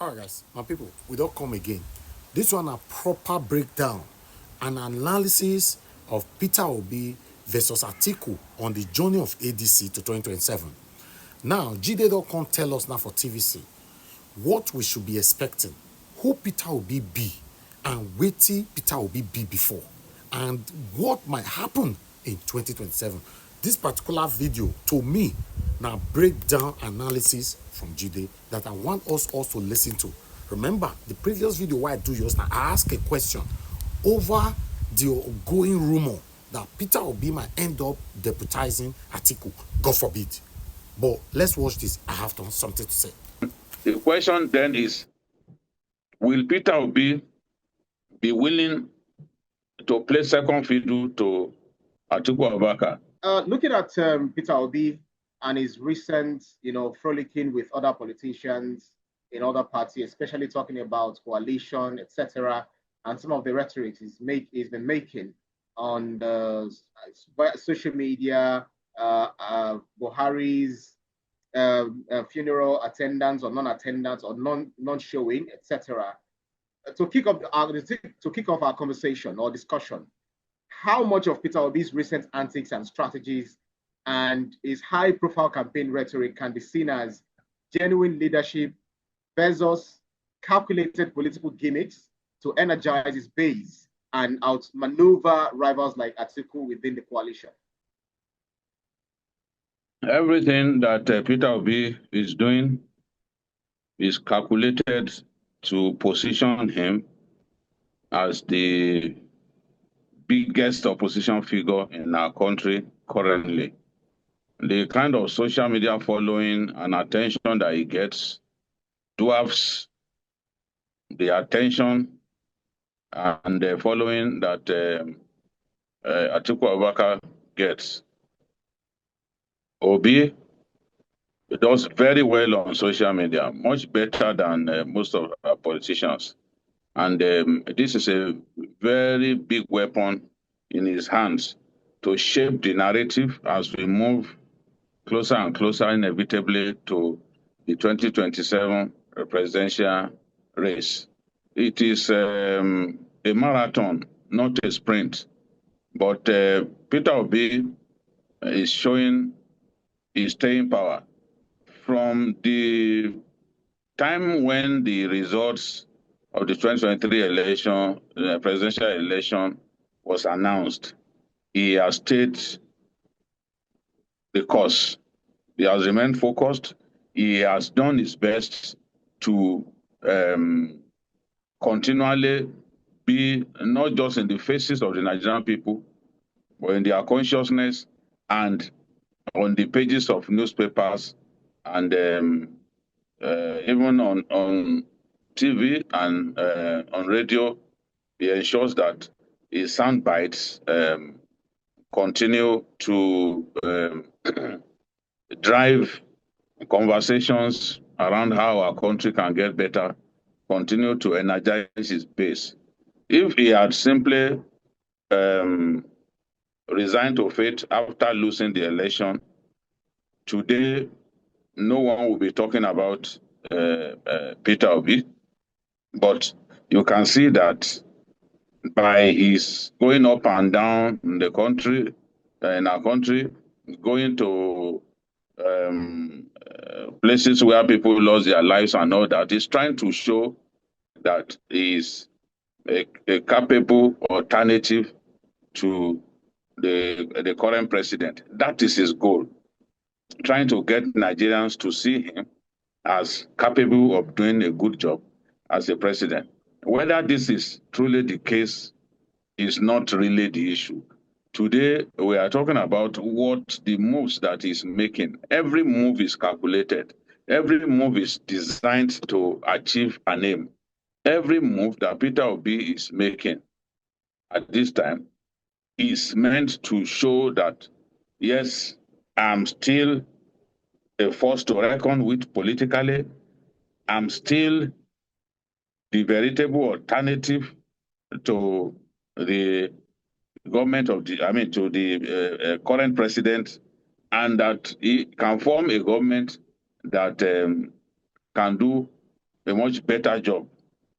All right, guys, my people, we don't come again. This one a proper breakdown, an analysis of Peter Obi versus Atiku on the journey of ADC to 2027. Now, Jide don't come tell us now for TVC what we should be expecting, who Peter Obi be, and wetin Peter Obi be before, and what might happen in 2027. This particular video, to me, now breakdown analysis from Jide that I want us also to listen to. Remember, the previous video where I do yours, now I ask a question over the ongoing rumor that Peter Obi might end up deputizing Atiku. God forbid. But let's watch this. I have something to say. The question then is, will Peter Obi be willing to play second fiddle to Atiku Abubakar? Looking at Peter Obi and his recent, frolicking with other politicians in other parties, especially talking about coalition, etc., and some of the rhetoric he's been making on the social media, Buhari's funeral attendance or non-attendance or non-showing, etc. To kick off our conversation or discussion, how much of Peter Obi's recent antics and strategies and his high-profile campaign rhetoric can be seen as genuine leadership versus calculated political gimmicks to energize his base and outmaneuver rivals like Atiku within the coalition? Everything that Peter Obi is doing is calculated to position him as the biggest opposition figure in our country currently. The kind of social media following and attention that he gets dwarfs the attention and the following that Atiku Abubakar gets. Obi does very well on social media, much better than most of our politicians. And this is a very big weapon in his hands to shape the narrative as we move closer and closer, inevitably, to the 2027 presidential race. It is a marathon, not a sprint. But Peter Obi is showing his staying power. From the time when the results of the 2023 election, presidential election, was announced, he has stayed the course. He has remained focused. He has done his best to continually be not just in the faces of the Nigerian people, but in their consciousness and on the pages of newspapers and even on TV and on radio. He ensures that his sound bites continue to drive conversations around how our country can get better, continue to energize his base. If he had simply resigned to fate after losing the election, today no one will be talking about Peter Obi. But you can see that by his going up and down in the country, in our country, going to places where people lost their lives and all that, he's trying to show that he's a capable alternative to the current president. That is his goal, trying to get Nigerians to see him as capable of doing a good job as a president. Whether this is truly the case is not really the issue. Today, we are talking about what the moves that he's making. Every move is calculated. Every move is designed to achieve an aim. Every move that Peter Obi is making at this time is meant to show that, yes, I'm still a force to reckon with politically. I'm still the veritable alternative to the government of the, to the current president, and that he can form a government that can do a much better job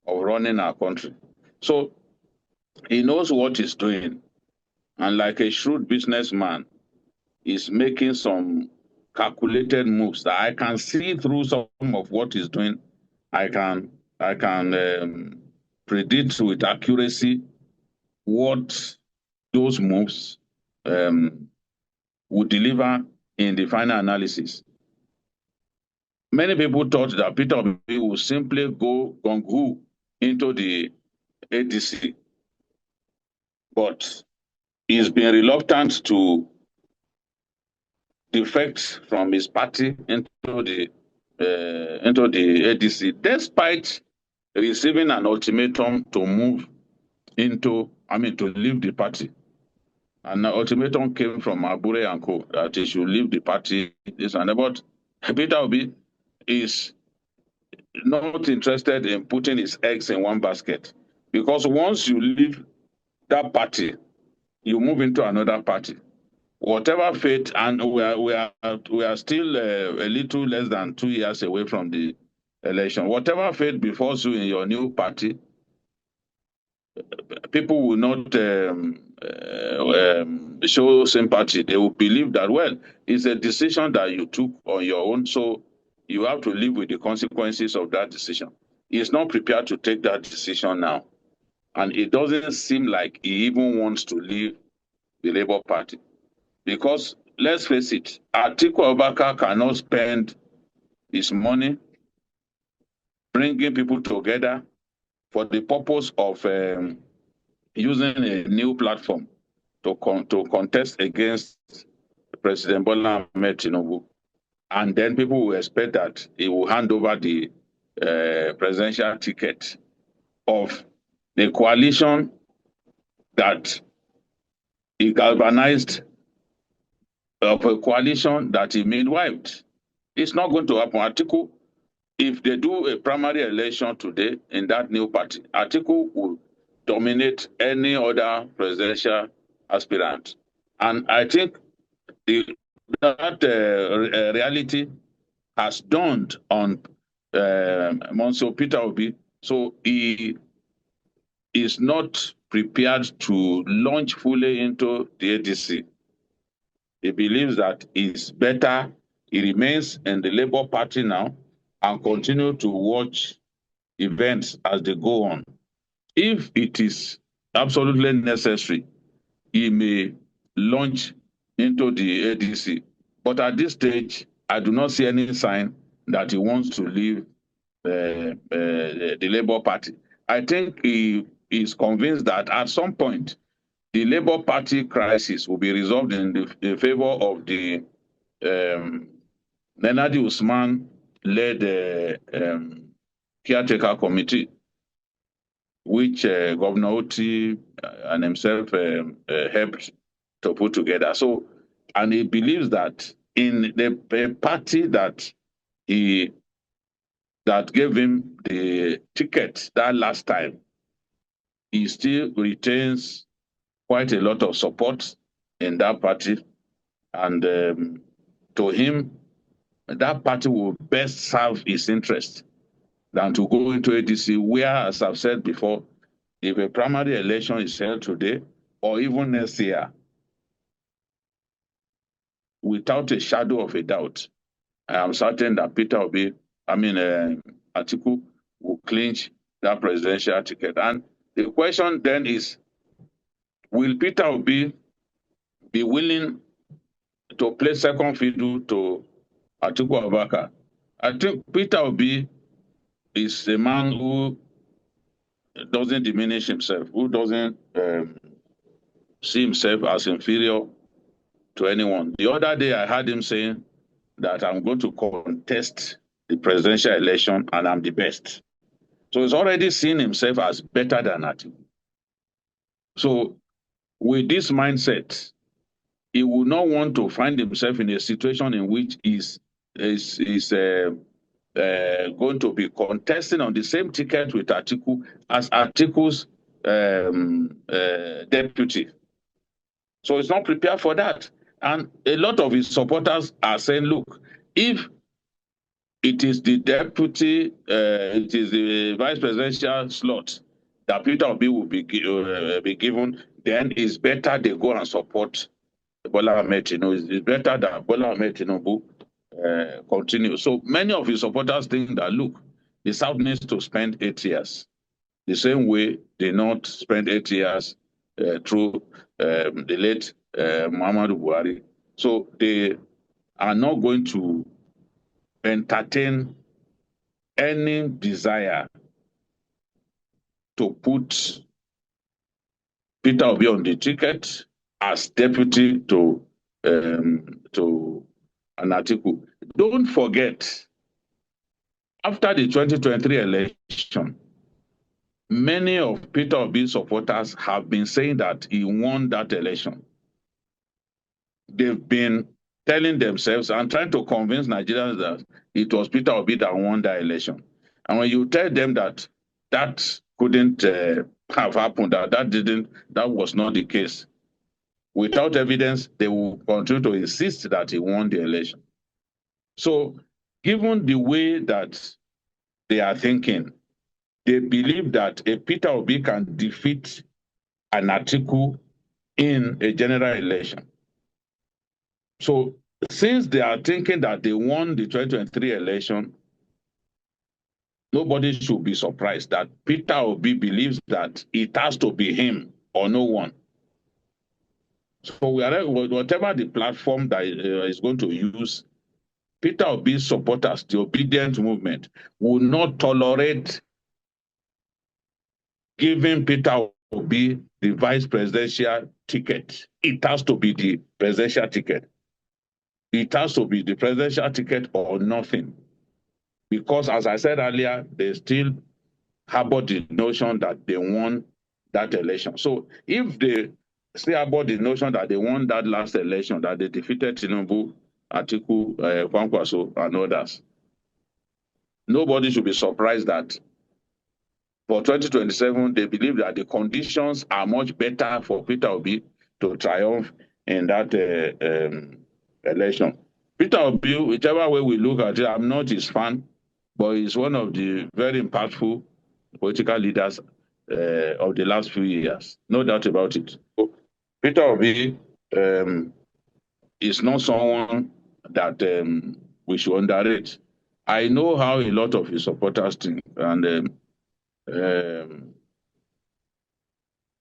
of running our country. So he knows what he's doing. And like a shrewd businessman, he's making some calculated moves that I can see through some of what he's doing. I can predict with accuracy what those moves would deliver in the final analysis. Many people thought that Peter Obi would simply go gung-ho into the ADC, but he's been reluctant to defect from his party into the ADC, despite receiving an ultimatum to move into, to leave the party. And the ultimatum came from Abure and Co. that he should leave the party. This and that. But Peter Obi is not interested in putting his eggs in one basket, because once you leave that party, you move into another party. Whatever fate, and we are still a little less than 2 years away from the election. Whatever fate befalls you in your new party, people will not show sympathy. They will believe that, well, it's a decision that you took on your own, so you have to live with the consequences of that decision. He's not prepared to take that decision now. And it doesn't seem like he even wants to leave the Labour Party. Because, let's face it, Atiku Abubakar cannot spend his money bringing people together for the purpose of using a new platform to contest against President Bola Ahmed Tinubu. And then people will expect that he will hand over the presidential ticket of the coalition that he galvanized, of a coalition that he made wiped. It's not going to happen. Atiku, if they do a primary election today in that new party, Atiku will dominate any other presidential aspirant. And I think that reality has dawned on Monsieur Peter Obi. So he is not prepared to launch fully into the ADC. He believes that it's better he remains in the Labour Party now and continue to watch events as they go on. If it is absolutely necessary, he may launch into the ADC. But at this stage, I do not see any sign that he wants to leave the Labour Party. I think he is convinced that at some point, the Labour Party crisis will be resolved in favor of the Nenadi Usman-led caretaker committee, which Governor Oti and himself helped to put together. So, and he believes that in the party that gave him the ticket that last time, he still retains quite a lot of support in that party. And to him, that party will best serve his interest than to go into ADC, where, as I've said before, if a primary election is held today or even next year, without a shadow of a doubt, I am certain that Atiku will clinch that presidential ticket. And the question then is, will Peter Obi be willing to play second fiddle to Atiku Abubakar? I think Peter Obi is a man who doesn't diminish himself, who doesn't see himself as inferior to anyone. The other day I heard him saying that I'm going to contest the presidential election and I'm the best. So he's already seen himself as better than Atiku. So with this mindset, he would not want to find himself in a situation in which he's going to be contesting on the same ticket with Atiku as Atiku's deputy. So he's not prepared for that. And a lot of his supporters are saying, look, if it is the deputy, it is the vice presidential slot that Peter Obi will be given, then it's better they go and support Bola Ahmed Tinubu. It's better that Bola Ahmed Tinubu continue. So many of his supporters think that, look, the South needs to spend 8 years. The same way they not spend 8 years through the late Muhammadu Buhari. So they are not going to entertain any desire to put Peter Obi on the ticket as deputy to Atiku. Don't forget, after the 2023 election, many of Peter Obi's supporters have been saying that he won that election. They've been telling themselves and trying to convince Nigerians that it was Peter Obi that won that election. And when you tell them that that couldn't have happened, that was not the case, without evidence, they will continue to insist that he won the election. So, given the way that they are thinking, they believe that a Peter Obi can defeat an Atiku in a general election. So, since they are thinking that they won the 2023 election, nobody should be surprised that Peter Obi believes that it has to be him or no one. So, whatever the platform that is going to use, Peter Obi's supporters, the obedient movement, will not tolerate giving Peter Obi the vice presidential ticket. It has to be the presidential ticket. It has to be the presidential ticket or nothing. Because, as I said earlier, they still harbor the notion that they won that election. So if they still harbor the notion that they won that last election, that they defeated Tinubu, Atiku, Kwankwaso, and others, nobody should be surprised that for 2027, they believe that the conditions are much better for Peter Obi to triumph in that election. Peter Obi, whichever way we look at it, I'm not his fan, but he's one of the very impactful political leaders of the last few years. No doubt about it. Peter Obi is not someone that we should underrate. I know how a lot of his supporters think, and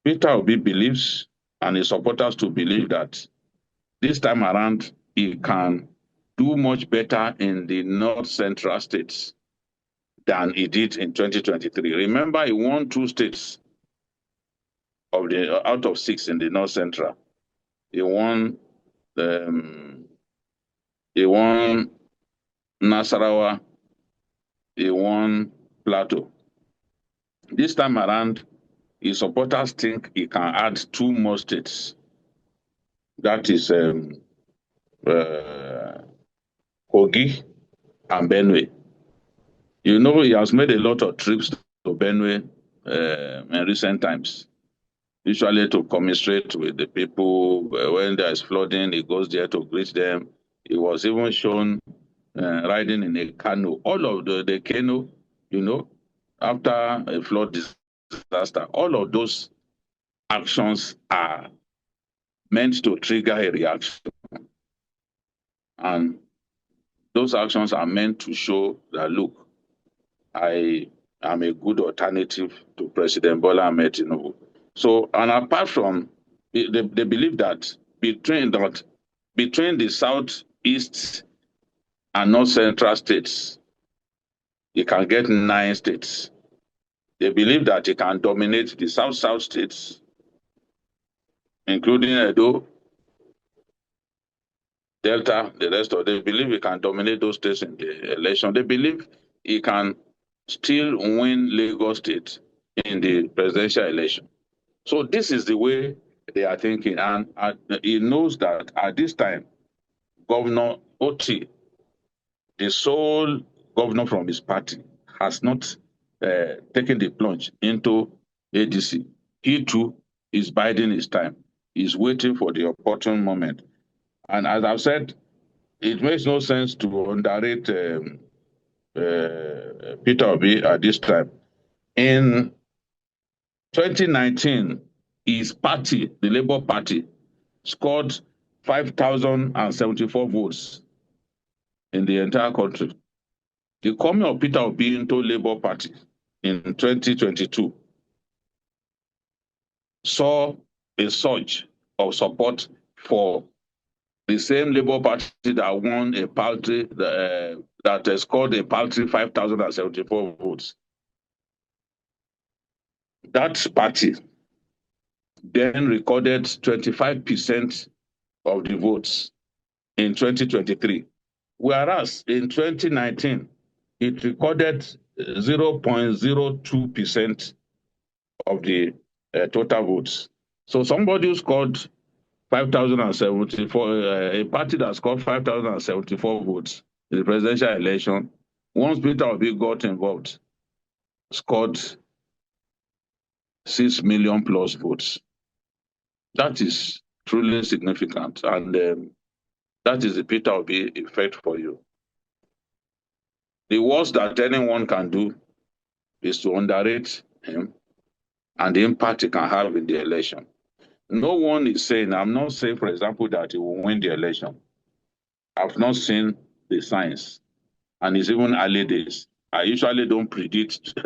Peter Obi believes, and his supporters to believe, that this time around he can do much better in the North Central states than he did in 2023. Remember, he won 2 states out of 6 in the North Central. He won Nasarawa, he won Plateau. This time around, his supporters think he can add 2 more states. That is Kogi and Benue. You know, he has made a lot of trips to Benue in recent times, usually to commiserate with the people. When there is flooding, he goes there to greet them. He was even shown riding in a canoe. All of the canoe, you know, after a flood disaster, all of those actions are meant to trigger a reaction. And those actions are meant to show that, look, I am a good alternative to President Bola Ahmed Tinubu. So, and apart from, they believe that between the southeast and north central states, he can get 9 states. They believe that he can dominate the south states, including Edo, Delta, the rest of them. They believe he can dominate those states in the election. They believe he can still win Lagos State in the presidential election. So this is the way they are thinking. And he knows that at this time, Governor Oti, the sole governor from his party, has not taken the plunge into ADC. He too is biding his time. He's waiting for the opportune moment. And as I've said, it makes no sense to underrate Peter Obi at this time. In 2019, his party, the Labour Party, scored 5,074 votes in the entire country. The coming of Peter Obi into Labour Party in 2022 saw a surge of support for the same Labour Party that won a paltry, that scored a paltry 5,074 votes. That party then recorded 25% of the votes in 2023, whereas in 2019, it recorded 0.02% of the total votes. So somebody who scored 5,074, a party that scored 5,074 votes in the presidential election, once Peter Obi got involved, scored 6 million plus votes. That is truly significant, and that is the Peter Obi effect for you. The worst that anyone can do is to underrate him and the impact he can have in the election. No one is saying, I'm not saying, for example, that he will win the election. I've not seen the signs, and it's even early days. I usually don't predict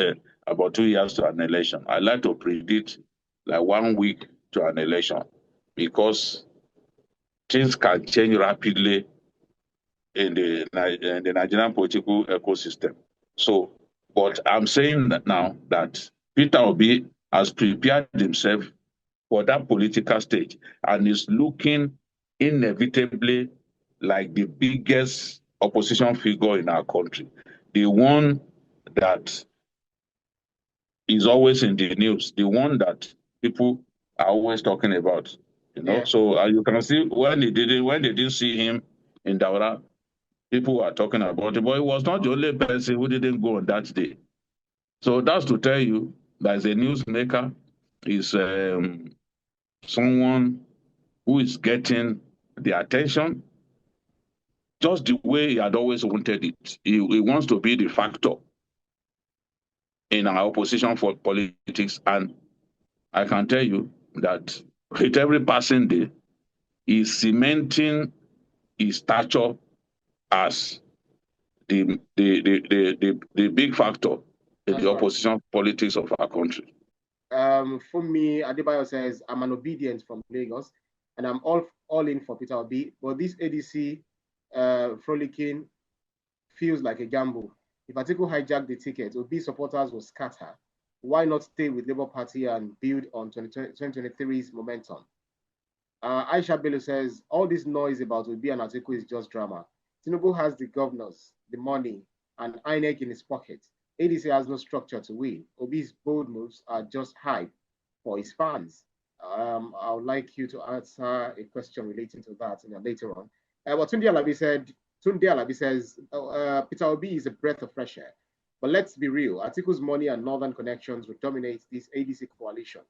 about 2 years to an election. I like to predict like 1 week to an election, because things can change rapidly in the Nigerian political ecosystem. So, but I'm saying that now that Peter Obi has prepared himself for that political stage and is looking inevitably like the biggest opposition figure in our country, the one that is always in the news, the one that people are always talking about. You know, so you can see when they didn't see him in Daura, people were talking about it, but he was not the only person who didn't go on that day. So that's to tell you that as a newsmaker, is someone who is getting the attention just the way he had always wanted it. He wants to be the factor in our opposition for politics, and I can tell you that with every passing day, he's cementing his stature as the big factor in the opposition politics of our country. For me, Adebayo says, I'm an obedient from Lagos, and I'm all in for Peter Obi, but this ADC frolicking feels like a gamble. If Atiku hijacked the ticket, Obi supporters will scatter. Why not stay with Labour Party and build on 2023's momentum? Aisha Bello says, all this noise about Obi and Atiku is just drama. Tinubu has the governors, the money, and INEC in his pocket. ADC has no structure to win. Obi's bold moves are just hype for his fans. I would like you to answer a question relating to that later on. What Tunde Alabi says, Peter Obi is a breath of fresh air. But let's be real, Atiku's money and northern connections will dominate this ADC coalition.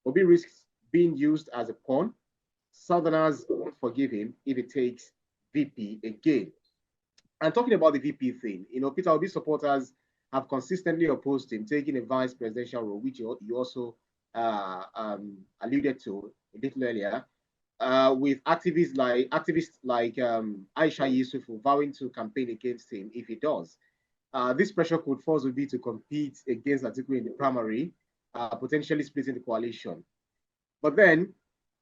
Obi risks being used as a pawn. Southerners won't forgive him if it takes VP again. And talking about the VP thing, Peter Obi supporters have consistently opposed him taking a vice presidential role, which you also alluded to a little earlier, with activists like Aisha Yusuf vowing to campaign against him if he does. This pressure could force Obi to compete against Atiku in the primary, potentially splitting the coalition. But then,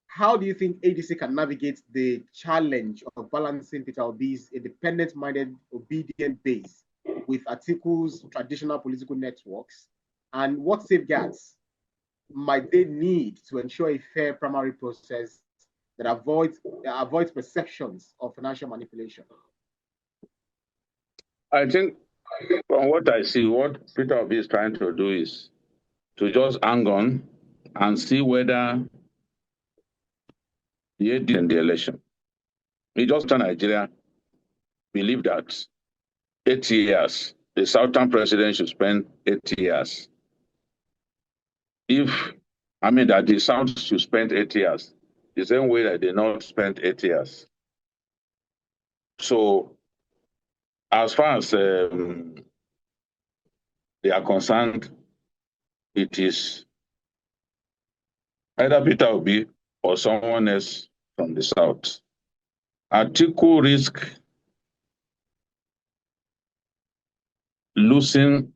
how do you think ADC can navigate the challenge of balancing Peter Obi's independent-minded, obedient base with Atiku's traditional political networks? And what safeguards might they need to ensure a fair primary process that avoids perceptions of financial manipulation? I think from what I see, what Peter Obi is trying to do is to just hang on and see whether the AD in the election. He just tell Nigeria believe that 8 years, the Southern president should spend 8 years. That the South should spend 8 years, the same way that they not spent 8 years. So, as far as they are concerned, it is either Peter Obi or someone else from the south. Atiku risk losing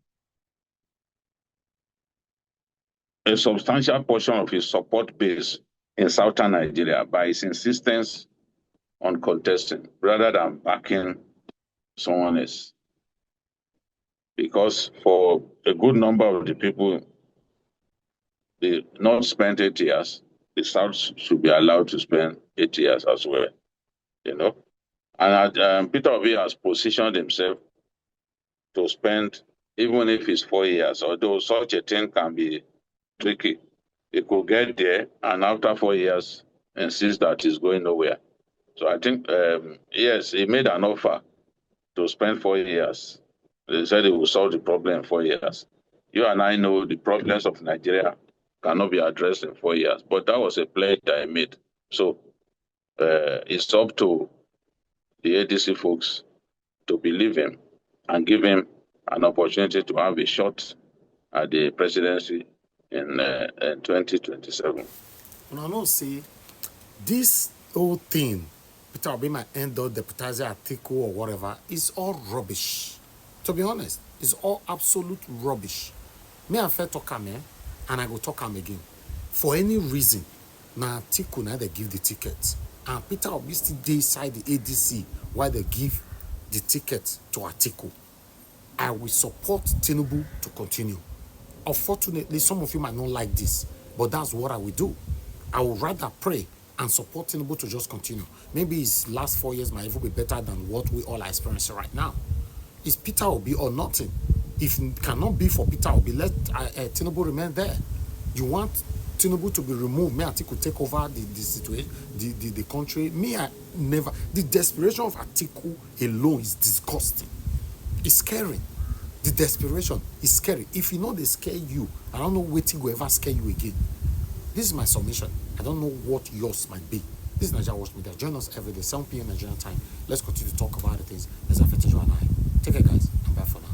a substantial portion of his support base in southern Nigeria by his insistence on contesting rather than backing someone else. Because for a good number of the people, they not spent 8 years, the South should be allowed to spend 8 years as well, you know. And Peter Obi has positioned himself to spend, even if it's 4 years, although such a thing can be tricky. He could get there and after 4 years insist that he's going nowhere. So I think, yes, he made an offer to spend 4 years. They said he will solve the problem in 4 years. You and I know the problems of Nigeria cannot be addressed in 4 years, but that was a pledge that I made. So it's up to the ADC folks to believe him and give him an opportunity to have a shot at the presidency in 2027. And I know, see, this whole thing, Peter Obi might end up deputizing Atiku or whatever, is all rubbish. To be honest, it's all absolute rubbish. Me and Fair talk him, and I go talk him again. For any reason, now Atiku now they give the ticket, and Peter Obi still decide the ADC why they give the ticket to Atiku. I will support Tinubu to continue. Unfortunately, some of you might not like this, but that's what I will do. I would rather pray and support Tinubu to just continue. Maybe his last 4 years might even be better than what we all are experiencing right now. It's Peter Obi or nothing. If it cannot be for Peter Obi, let Tinubu remain there. You want Tinubu to be removed, me and Atiku take over the situation, the country. Me, I never. The desperation of Atiku alone is disgusting. It's scary. The desperation is scary. If you know they scare you, I don't know what will ever scare you again. This is my submission. I don't know what yours might be. This is NAIJA Watch Media. Join us every day, 7 p.m. Nigerian time. Let's continue to talk about the things as affect you and I. Take care, guys. I'm back for now.